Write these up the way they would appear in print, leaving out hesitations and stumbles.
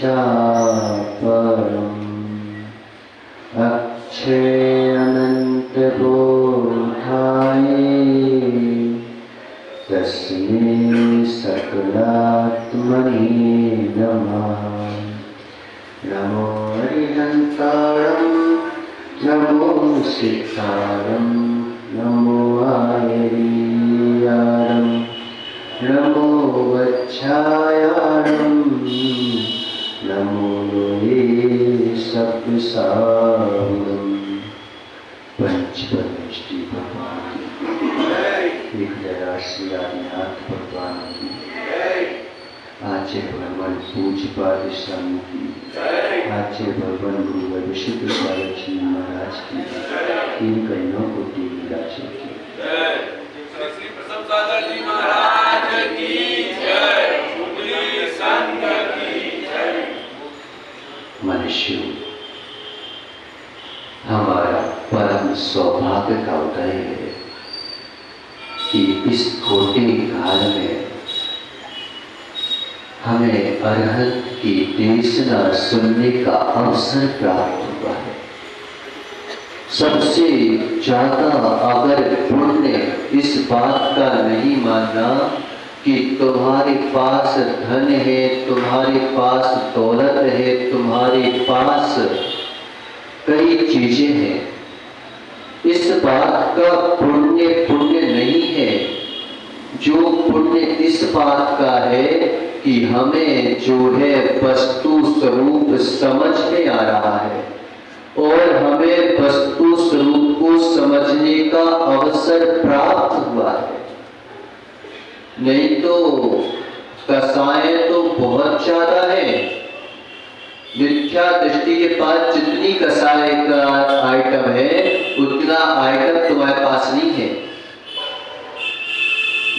चापरम् अक्षय अनंत बोधाय तस्मै सकलात्मने नमः। नमो हरिहंतारं नमो सिद्धारं नमो आयर्यारं नमो वच्छायारं नमो लोहे सप्तसागरं। पंचपरमेष्टि भगवान की श्री आदिनाथ भगवान की, आचार्य भगवान पूज्यपाद स्वामी की, आचार्य भगवान गुरु विशुद्ध स्वागत जी महाराज की, इन कन्यों को टीवी की श्री प्रसन्न सागर जी महाराज की जय, श्री संघ की जय। मनुष्य हमारा परम सौभाग्य का उदय है कि इस खोटे काल में हमें अरहत की देशना सुनने का अवसर प्राप्त हुआ है। सबसे ज्यादा अगर पुण्य इस बात का नहीं मानना कि तुम्हारे पास धन है, तुम्हारे पास दौलत है, तुम्हारे पास कई चीजें हैं, इस बात का पुण्य नहीं है। जो पुण्य इस बात का है कि हमें जो है वस्तु स्वरूप समझ में आ रहा है और हमें वस्तु स्वरूप को समझने का अवसर प्राप्त हुआ है। नहीं तो कसाएं तो बहुत ज्यादा है। मिथ्या दृष्टि के पास जितनी कसाय का आइटम है उतना आइटम तुम्हारे पास नहीं है।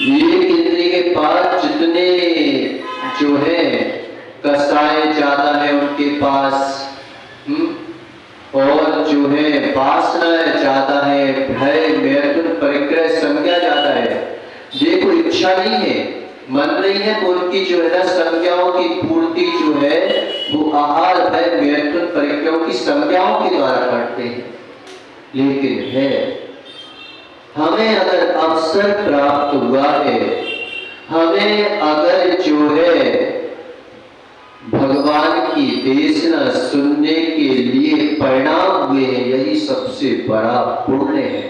एक इंद्रिय के पास जितने जो है कसाय ज्यादा है उनके पास, और जो है वासना ज्यादा है, भय मैथुन परिग्रह संज्ञा ज्यादा है। देखो इच्छा नहीं है, मन नहीं है, तो उनकी जो है ना संज्ञाओं की पूर्ति जो है वो आहार भय मैथुन परिग्रहों की संज्ञाओं के द्वारा करते हैं। लेकिन है हमें अगर अवसर प्राप्त हुआ है, हमें अगर जो है भगवान की देशना सुनने के लिए परिणाम हुए हैं, यही सबसे बड़ा पुण्य है।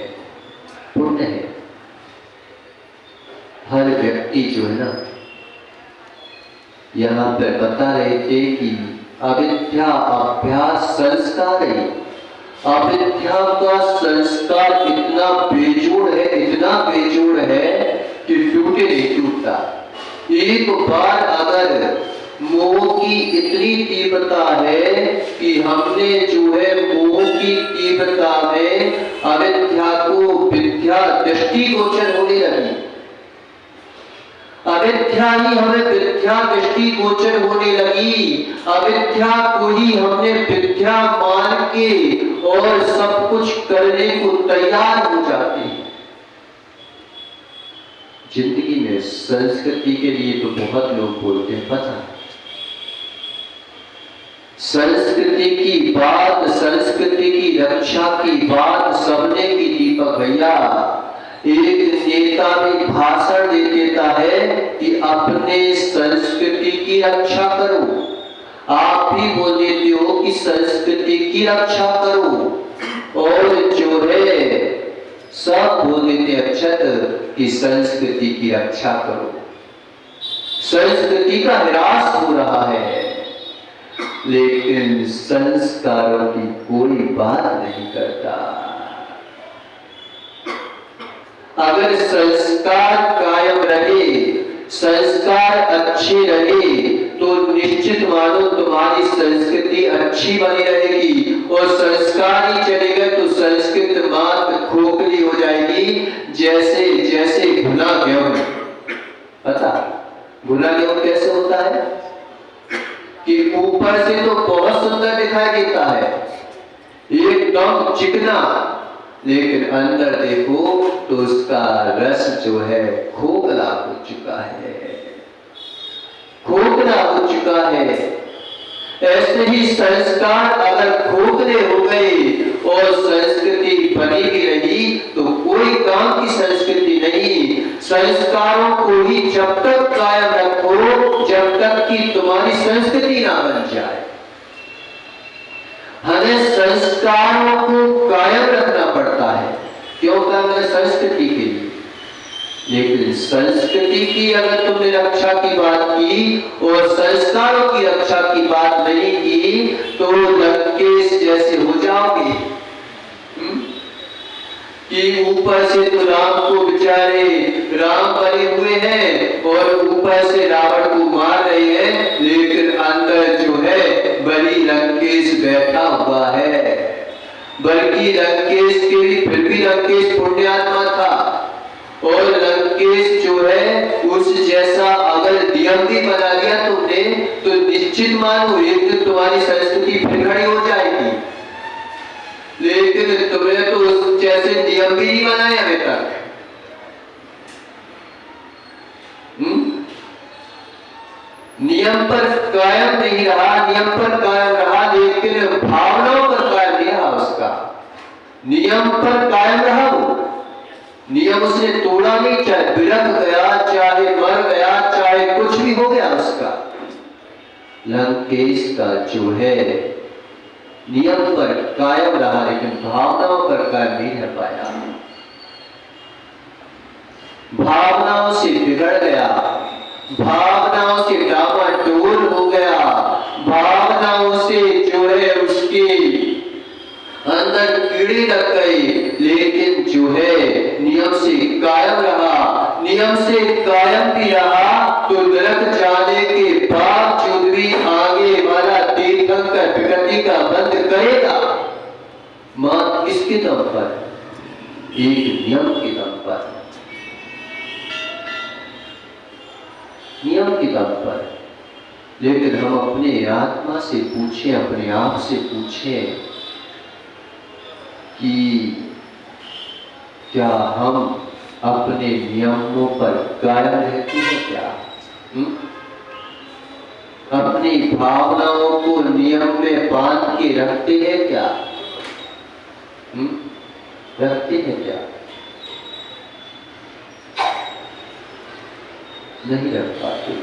पुण्य है। हर व्यक्ति जो है ना, यहाँ पर बता रहे थे कि अविद्या अभ्यास संस्कार है। अविद्या का संस्कार इतना बेजोड़ है, इतना बेजोड़ है कि टूटे नहीं टूटता। एक बार अगर मोह की इतनी तीव्रता है कि हमने जो है मोह की तीव्रता में अविद्या को विद्या दृष्टि गोचर होने लगी। अविद्या ही हमें विद्या दृष्टि गोचर होने लगी। अविद्या को ही हमने विद्या मान के और सब कुछ करने को तैयार हो जाते हैं। जिंदगी में संस्कृति के लिए तो बहुत लोग बोलते हैं, पता संस्कृति की बात, संस्कृति की रक्षा की बात सबने की। दीपक भैया एक नेता भी भाषण दे देता है कि अपने संस्कृति की रक्षा करो। आप भी बोल देते हो कि संस्कृति की रक्षा करो, और जो है सब बोल देते अक्षत कि संस्कृति की रक्षा करो। संस्कृति का ह्रास हो रहा है, लेकिन संस्कारों की कोई बात नहीं करता। अगर संस्कार कायम रहे, संस्कार अच्छे रहे, तो निश्चित मानो तुम्हारी संस्कृति अच्छी बनी रहेगी। और संस्कार ही चले गए तो संस्कृत मात्र खोखली हो जाएगी। जैसे जैसे भुना गेहूं, पता भुना गेहूं कैसे होता है कि ऊपर से तो बहुत सुंदर दिखाई देता है, एकदम चिकना, लेकिन अंदर देखो तो उसका रस जो है खोखला हो चुका है, खोखला हो चुका है। ऐसे ही संस्कार अगर खोखले हो गए और संस्कृति बनी भी रही तो कोई काम की संस्कृति नहीं। संस्कारों को ही जब तक कायम रखो जब तक कि तुम्हारी संस्कृति ना बन जाए। हमें संस्कारों को कायम रखना पड़ता है, क्यों करना? संस्कृति के लिए। लेकिन संस्कृति की अगर तुमने रक्षा की बात की और संस्कारों की रक्षा की बात नहीं की तो लंकेश जैसे हो जाओगे कि ऊपर से तो राम को बेचारे राम बने हुए हैं और ऊपर से रावण को मार रहे हैं, लेकिन अंदर जो है बड़ी लंकेश बैठा हुआ है। बल्कि लंकेश के भी फिर भी लंकेश पुण्यात्मा था और लंकेश जो है उस जैसा अगर नियम भी बना लिया तुमने तो निश्चित मानो एक दिन तुम्हारी संस्कृति फिर खड़ी हो जाएगी। लेकिन तुमने तो उस जैसे नियम भी नहीं बनाए अभी तक। नियम पर कायम नहीं रहा, नियम पर कायम रहा लेकिन भावनाओं पर कायम नहीं रहा उसका। नियम पर कायम रहा वो, नियम उसने तोड़ा नहीं, चाहे बिलख गया, चाहे मर गया, चाहे कुछ भी हो गया उसका। लंकेश का जो है नियम पर कायम रहा लेकिन भावनाओं पर कायम नहीं रह पाया। भावनाओं से बिगड़ गया, भावनाओं से डामाडोल हो गया, भावनाओं से जो है उसके अंदर कीड़े लग गए। लेकिन जो है नियम से कायम रहा, नियम से कायम भी रहा तो नरक जाने के बावजूद भी आगे वाला तीर्थंकर विकृति का बंद करेगा। मात्र किसके दम पर? एक नियम के दम पर, नियम के दम पर। लेकिन हम अपने आत्मा से पूछें, अपने आप से पूछें कि क्या हम अपने नियमों पर कायम रहते हैं क्या? अपनी भावनाओं को नियम में बांध के रखते हैं क्या? रखते हैं क्या? नहीं रख पाते।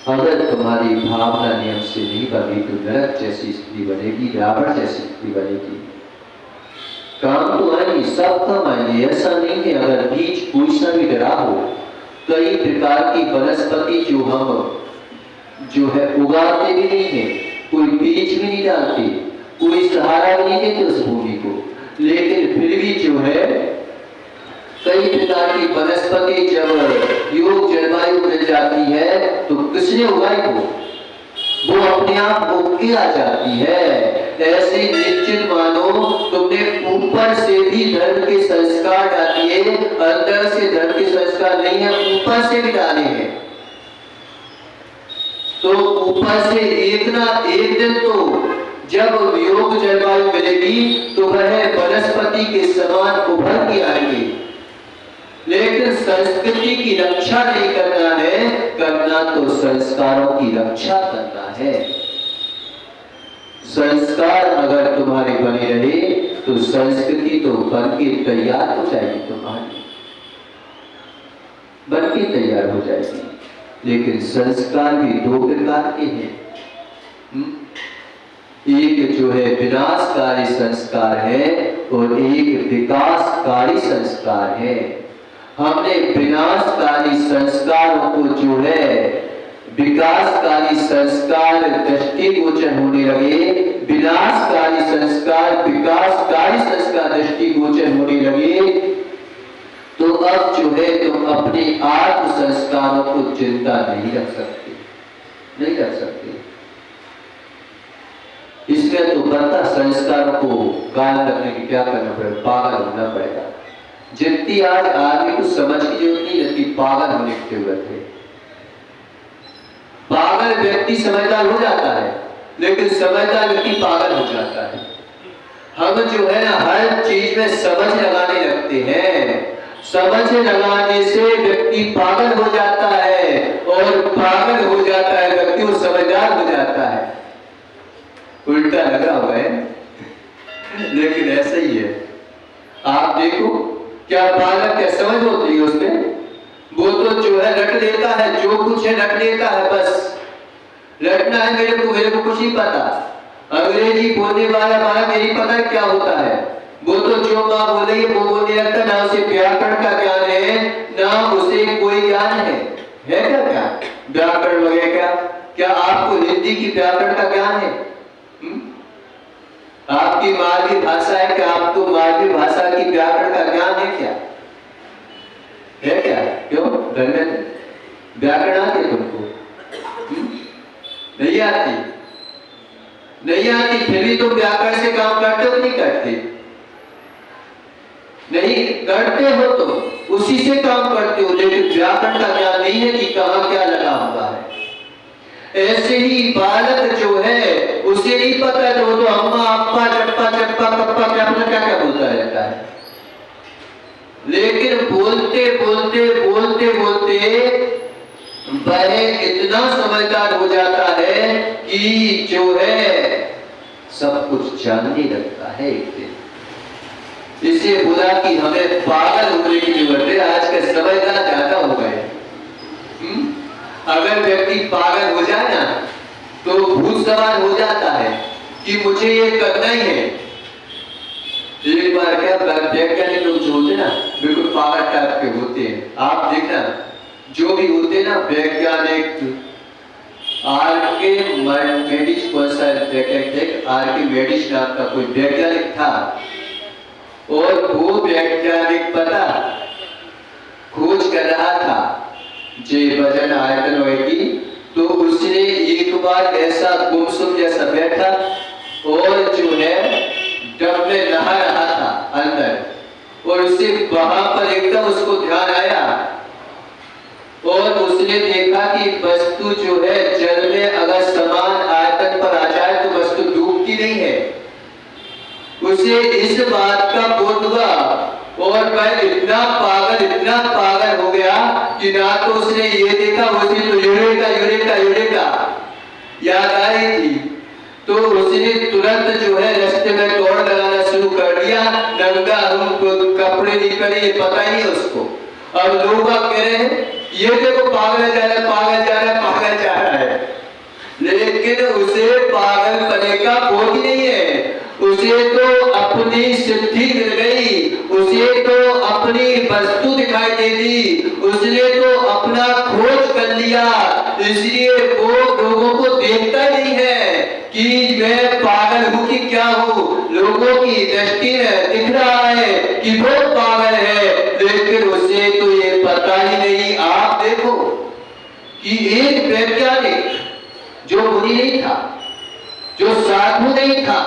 अगर तुम्हारी भावना नियम से नहीं बनी तो नरक जैसी स्थिति बनेगी, रावण जैसी स्थिति बनेगी। काम तो आएंगे, सब काम आएंगे, ऐसा नहीं है। अगर बीज कोई सा भी डरा हो, कई प्रकार की वनस्पति जो हम जो है उगाते भी नहीं है, कोई बीज भी नहीं डालते, कोई सहारा भी नहीं देते उस भूमि को, लेकिन फिर भी जो है कई प्रकार की वनस्पति जब योग जलवायु मिल जाती है तो किसने उगाई वो अपने आप उगके आ जाती है। ऐसे निश्चित मानो तुमने ऊपर से भी धर्म के संस्कार डालिए, अंदर से धर्म के संस्कार नहीं है, ऊपर से भी डाले हैं तो ऊपर से एक ना एक दिन तो जब योग जलवायु मिलेगी तो वह वनस्पति के समान उभर के आएंगे। लेकिन संस्कृति की रक्षा नहीं करना है, करना तो संस्कारों की रक्षा करना है। संस्कार अगर तुम्हारे बने रहे तो संस्कृति तो बन के तैयार हो जाएगी, तुम्हारी बन के तैयार हो जाएगी। लेकिन संस्कार भी दो प्रकार के हैं, एक जो है विनाशकारी संस्कार है और एक विकासकारी संस्कार है। हमने विनाशकारी संस्कारों को जो है विकासकारी संस्कार दृष्टिगोचर होने लगे, विनाशकारी संस्कार विकासकारी संस्कार दृष्टिगोचर होने लगे, तो अब जो है तुम अपने आत्म संस्कारों को चिंता नहीं रख सकते, नहीं रख सकते। इसलिए तो बनता संस्कारों को कायम रखने की क्या करना पड़ेगा? पागल होना पड़ेगा। जितनी आज आदमी को समझ की जरूरत नहीं रहती, पागल होने की जरूरत है। पागल व्यक्ति समझदार हो जाता है, लेकिन समझदार व्यक्ति पागल हो जाता है। हम जो है ना हर चीज में समझ लगाने लगते हैं, समझ लगाने से व्यक्ति पागल हो जाता है और पागल हो जाता है व्यक्ति, वो समझदार तैयार हो जाता है। उल्टा लगा हुआ है लेकिन ऐसा ही है। आप देखो क्या बालक क्या समझ होती है उसमें, वो तो जो है रट लेता है, जो कुछ है रट लेता है, बस रटना है मेरे को कुछ नहीं पता। अंग्रेजी बोलने वाला बालक मेरी पता है क्या होता है, वो तो जो माँ बोले वो बोलने लगता, ना उसे व्याकरण का ज्ञान है ना उसे कोई ज्ञान है क्या व्याकरण वगैरह क्या आपको हिंदी की व्याकरण का ज्ञान है? आपकी मातृ भाषा है क्या? आपको मातृ भाषा की व्याकरण का ज्ञान है क्या? है क्या? क्यों व्याकरण आती तुमको? नहीं आती, नहीं आती, फिर भी तुम व्याकरण से काम करते हो? नहीं करते, नहीं करते हो तो उसी से काम करते हो, लेकिन व्याकरण का ज्ञान नहीं है कि कहां क्या लगा हुआ है। ऐसे ही बालक जो है उसे नहीं पता है, तो वो तो अम्मा अप्पा चप्पा चप्पा कप्पा क्या पता क्या क्या बोलता रहता है। लेकिन बोलते बोलते बोलते बोलते वह इतना समझदार हो जाता है कि जो है सब कुछ जानने लगता है एक दिन। इसे बोला कि हमें पागल होने की जरूरत है, आज के समझदार ज्यादा हो गए। अगर व्यक्ति पागल हो जाए ना तो भूत सवार हो जाता है कि मुझे ये करना ही है। एक बार क्या वैज्ञानिक लोग जो होते ना बिल्कुल पागल टाइप के होते हैं, आप देखना जो भी होते ना वैज्ञानिक, आर्किमेडिस नाम का कोई वैज्ञानिक था, और वो वैज्ञानिक पता खोज कर रहा था जे वजन आयतन होगी, तो उसने एक बार ऐसा गुमसुम जैसा बैठा और जो है डब में नहा रहा था अंदर, और उससे वहां पर एकदम उसको ध्यान आया और उसने देखा कि वस्तु जो है जल में अगर समान आयतन पर आ जाए तो वस्तु डूबती नहीं है। उसे इस बात का बोध हुआ और वह इतना पागल हो गया कि ना तो उसने ये देखा, उसे तो यूरेका याद आई थी, तो उसने तुरंत जो है रास्ते में दौड़ लगाना शुरू कर दिया। नंगा कपड़े निकले, ये पता ही नहीं उसको। अब लोग कह रहे हैं ये देखो पागल जा रहा है, लेकिन उसे पागल बने का बोध नहीं है। उसे तो अपनी सिद्धि मिल गई, उसे तो अपनी वस्तु दिखाई दे दी, उसने तो अपना खोज कर लिया, इसलिए वो लोगों को देखता नहीं है कि मैं पागल हूं कि क्या हूं। लोगों की दृष्टि में दिख रहा है कि वो पागल है, लेकिन उसे तो ये पता ही नहीं। आप देखो कि एक वैज्ञानिक जो मुनि नहीं था, जो साधु नहीं था,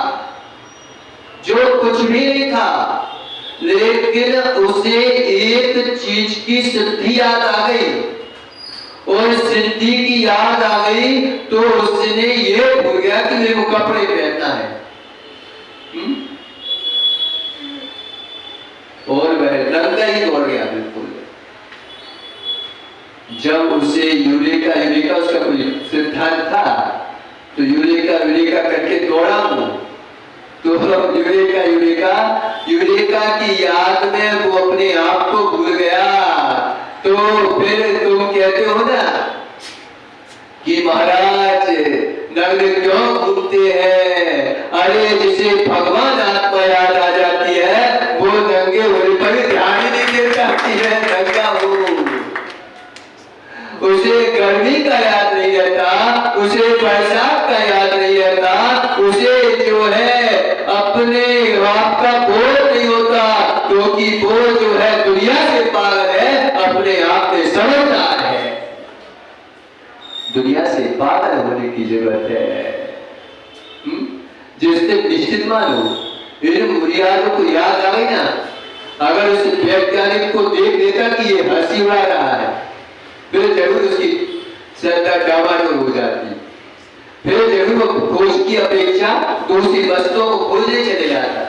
जो कुछ भी नहीं था, लेकिन उसे एक चीज की सिद्धि याद आ गई, और सिद्धि की याद आ गई तो उसने ये भूल गया कि मेरे को कपड़े पहनना है। और वह नंगा ही दौड़ गया बिल्कुल। जब उसे यूरेका उसका कोई सिद्धांत था, तो यूरेका करके दौड़ा वो, तो यूरेका की याद में वो अपने आप को भूल गया। तो फिर तुम कहते हो ना कि महाराज नग्न क्यों घूमते हैं? अरे जिसे भगवान आत्मा याद आ जाती है वो नंगे होने पर ध्यान ही नहीं दे पाती है। नंगा हो, उसे गर्मी का याद नहीं रहता, उसे बरसात का याद नहीं रहता, उसे जो है अपने आप का बोध नहीं होता, क्योंकि वो जो है दुनिया से पागल है, अपने आप में समझदार है। दुनिया से पागल होने की जरूरत है। जिससे निश्चित मानो इन बुनियादों को याद आ गई ना, अगर उस वैज्ञानिक को देख लेता कि ये हंसी उड़ा रहा है, फिर जरूर उसकी श्रद्धा डामाडोल हो जाती, फिर जरूर वो खोज की अपेक्षा दूसरी वस्तुओं को खोजने चले जाता।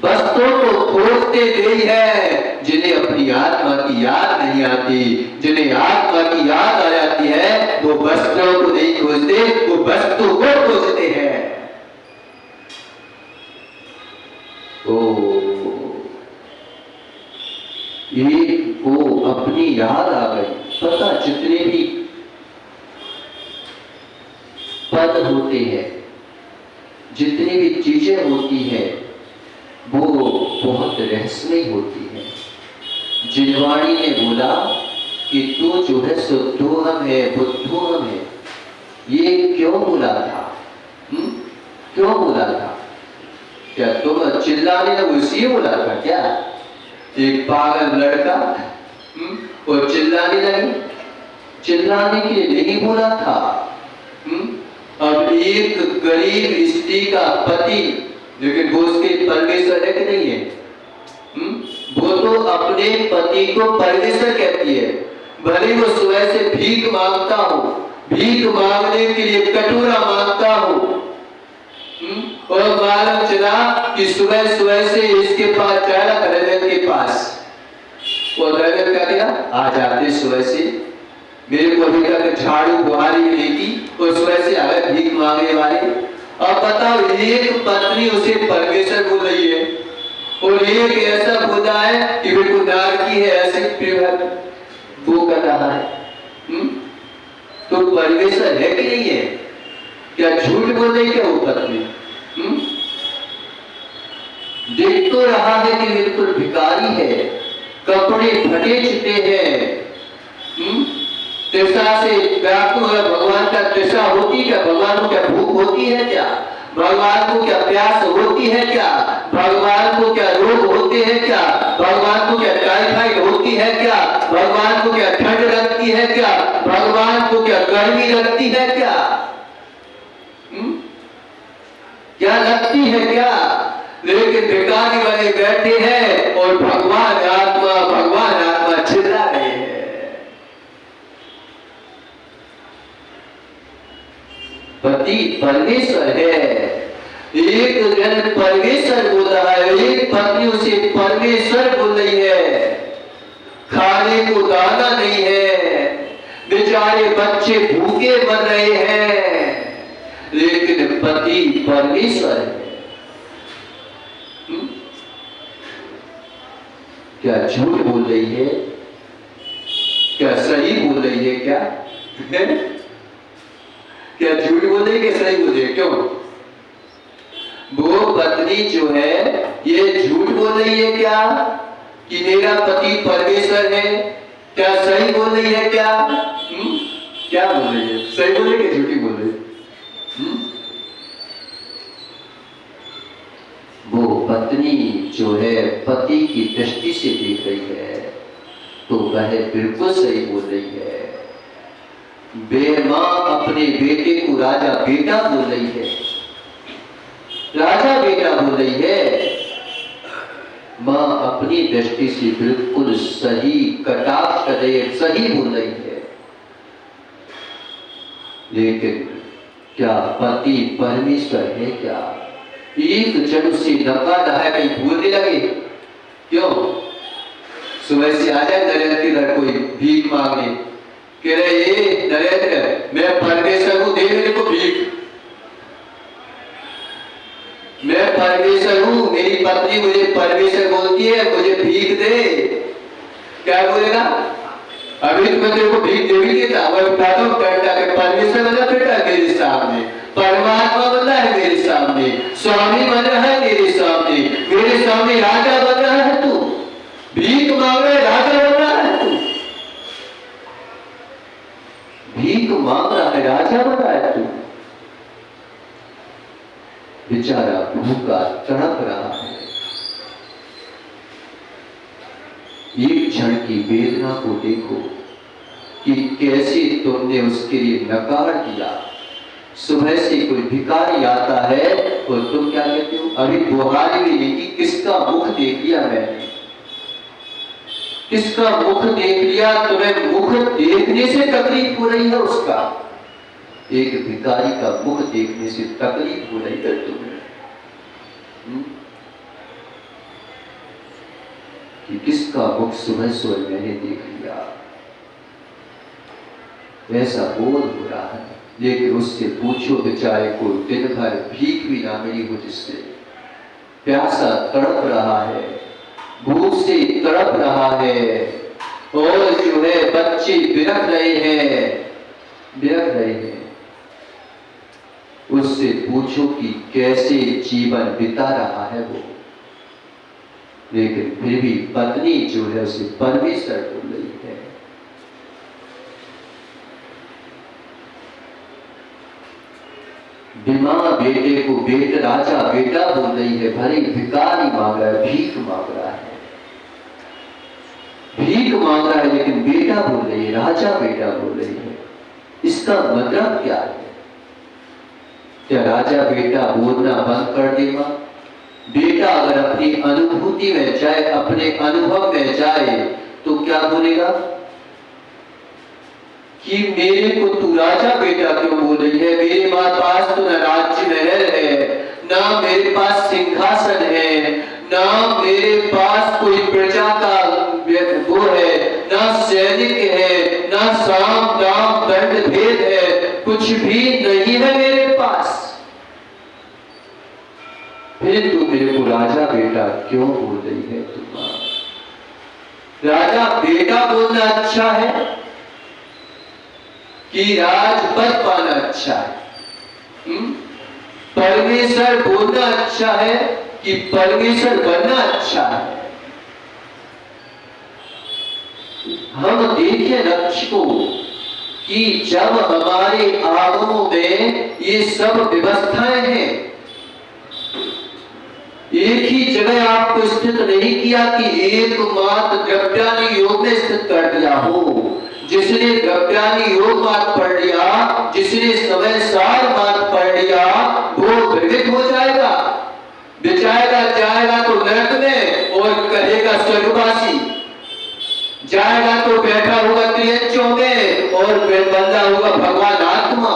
वस्त्रों को खोजते नहीं है, जिन्हें अपनी आत्मा की याद नहीं आती। जिन्हें आत्मा की याद आ जाती है वो वस्त्रों को नहीं खोजते, वो वस्तु को खोजते हैं। एक को अपनी याद आ गई, पता जितने भी पद होते हैं, जितनी भी चीजें होती हैं, वो बहुत रहस्यमयी होती है। जिनवाणी ने बोला कि तू जो है शुद्धोहम है, बुद्धोहम है। ये क्यों बोला था? क्यों बोला था? क्या तुम चिल्लाने लगे इसलिए बोला था क्या? एक पागल लड़का वो चिल्लाने लगे, चिल्लाने के लिए नहीं बोला था। अब एक गरीब स्त्री का पति, लेकिन वो उसके परमेश्वर है कि नहीं है? वो तो अपने पति को परमेश्वर कहती है, भले वो सुबह से भीख मांगता हो, भीख मांगने के लिए कटोरा मांगता हो, और मालूम चला कि सुबह सुबह से इसके पास चला धनंजय के पास, वो धनंजय क्या किया? आ जाते सुबह से, मेरे को अभी तक झाड़ू बुहारी नहीं की, और सुबह से आ गए भीख मांगने वाले। अब बताओ, एक पत्नी उसे परमेश्वर बोल रही है, और एक ऐसा बोला है कि बिल्कुल नारकी है, ऐसे वो कर रहा है। तो परमेश्वर है कि नहीं है? क्या झूठ बोल रही क्या वो पत्नी? देख तो रहा है कि बिल्कुल भिखारी है, कपड़े फटे चिटे हैं, तृष्णा से व्याकुल है। भगवान का तृष्णा होती क्या? भगवान को क्या भूख होती है क्या? भगवान को क्या प्यास होती है क्या? भगवान को क्या रोग होते हैं क्या? भगवान को क्या टाइफाइड होती है क्या? भगवान को क्या ठंड लगती है क्या? भगवान को क्या गर्मी लगती है क्या? क्या लगती है क्या? लेकिन भिखारी बने बैठे हैं और भगवान आत्मा चिल्ला रहे हैं। पति परमेश्वर है, एक जन परमेश्वर बोल रहा है, एक पत्नी उसे परमेश्वर बोल रही है। खाने को दाना नहीं है, बेचारे बच्चे भूखे मर रहे हैं, लेकिन पति परमेश्वर है। क्या झूठ बोल रही है? क्या सही बोल रही है? क्या झूठ बोल रही है कि सही बोल रही है? क्यों? वो पत्नी जो है ये झूठ बोल रही है क्या कि मेरा पति परमेश्वर है? क्या सही बोल रही है क्या? क्या बोल रही है? सही बोल रही है कि झूठी बोल रही है? वो पत्नी जो है पति की दृष्टि से देख रही है, तो वह बिल्कुल सही बोल रही है। मां अपने बेटे को राजा बेटा बोल रही है, राजा बेटा बोल रही है। मां अपनी दृष्टि से बिल्कुल सही कटाक्ष कर रही है, सही बोल रही है। लेकिन क्या पति परमेश्वर है क्या? एक जन से नकार है, कहीं भूलने लगे। क्यों? सुबह से आ जाए नरेंद्र के घर कोई भीख मांगने, कह रहे ये नरेंद्र मैं परमेश्वर को दे मेरे को भीख, मैं परमेश्वर हूं, मेरी पत्नी मुझे परमेश्वर बोलती है, मुझे भीख दे। क्या बोलेगा? अभी तो मैं तेरे को भीख दे भी देता, मैं बताता हूँ परमेश्वर बना बेटा मेरे सामने, परमात्मा बन रहा है मेरे सामने, स्वामी बन रहा है मेरे सामने राजा बन रहा है तू, भीख मांग रहा है, राजा बन रहा है तू, भीख मांग रहा है, राजा बन रहा है तू। बेचारा भूखा तड़प रहा है। एक क्षण की वेदना को देखो कि कैसे तुमने उसके लिए नकार दिया। सुबह से कोई भिखारी आता है तो तुम क्या कहते हो? अभी बुहारी भी नहीं की, किसका मुख देख लिया मैंने, किसका मुख देख लिया? तुम्हें मुख देखने से तकलीफ हो रही है उसका, एक भिखारी का मुख देखने से तकलीफ हो रही है तुम्हें। कि किसका मुख सुबह सोए मैंने देख लिया, ऐसा बोध हो रहा है। लेकिन उससे पूछो बेचारे को दिन भर भीख भी ना मिली हो, जिससे प्यासा तड़प रहा है, भूख से तड़प रहा है, और जो है बच्चे बिरख रहे हैं, उससे पूछो कि कैसे जीवन बिता रहा है वो। लेकिन फिर भी पत्नी जो है उसे परमेश्वर बोल रही है। बीमार बेटे को राजा बेटा बोल रही है, भले भिखारी मांग रहा है, भीख मांग रहा है, लेकिन बेटा बोल रही है, राजा बेटा बोल रही है। इसका मतलब क्या है? क्या राजा बेटा बोलना बंद कर देगा? बेटा अगर अपनी अनुभूति में जाए, अपने अनुभव में जाए, तो क्या बोलेगा कि मेरे को तू राजा बेटा क्यों बोल रही है? मेरे पास तो न राज्य महल है, ना मेरे पास सिंहासन है, ना मेरे पास कोई प्रजा का वो है, ना सैनिक है, ना साम दाम दंड भेद है, कुछ भी नहीं है मेरे पास। फिर तू मेरे को राजा बेटा क्यों बोल रही है? तुम राजा बेटा बोलना अच्छा है कि राजपद पाना अच्छा है? परमेश्वर बोलना अच्छा है कि परमेश्वर बनना अच्छा है? हम देखें लक्ष्य को कि जब हमारे आगमों में ये सब व्यवस्थाएं हैं, एक ही जगह आपको स्थित नहीं किया कि एकमात्र द्रव्यानी योग में स्थित कर दिया हो। जिसने द्रव्यानी योग मार्ग पढ़ लिया, जिसने समय सार मार्ग पढ़ लिया, वो विविध हो जाएगा, जाएगा तो नरक में और कहेगा स्वर्गवासी, जाएगा तो बैठा होगा त्रियंचों में और बंदा होगा भगवान आत्मा।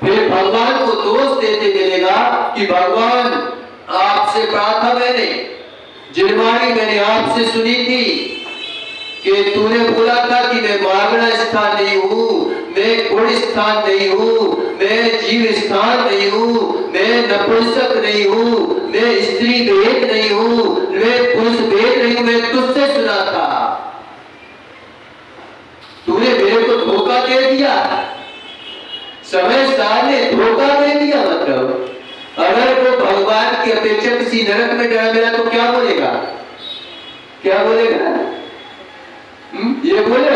फिर भगवान को दोष देते मिलेगा कि भगवान आपसे प्रार्थना मैंने आपसे सुनी थी कि तूने बोला था कि मैं मागना स्थान नहीं हूँ, मैं गुण स्थान नहीं हूँ, मैं जीव स्थान नहीं हूँ, मैं नपुंसक नहीं हूँ, मैं स्त्री भेद नहीं हूँ, मैं पुरुष भेद नहीं हूँ, मैं तुझसे सुना था। तूने मेरे को धोखा दे दिया, समय सार ने धोखा दे दिया। मतलब अगर वो भगवान की अपेक्षा किसी नरक में डरा मिला तो क्या बोलेगा? ये बोले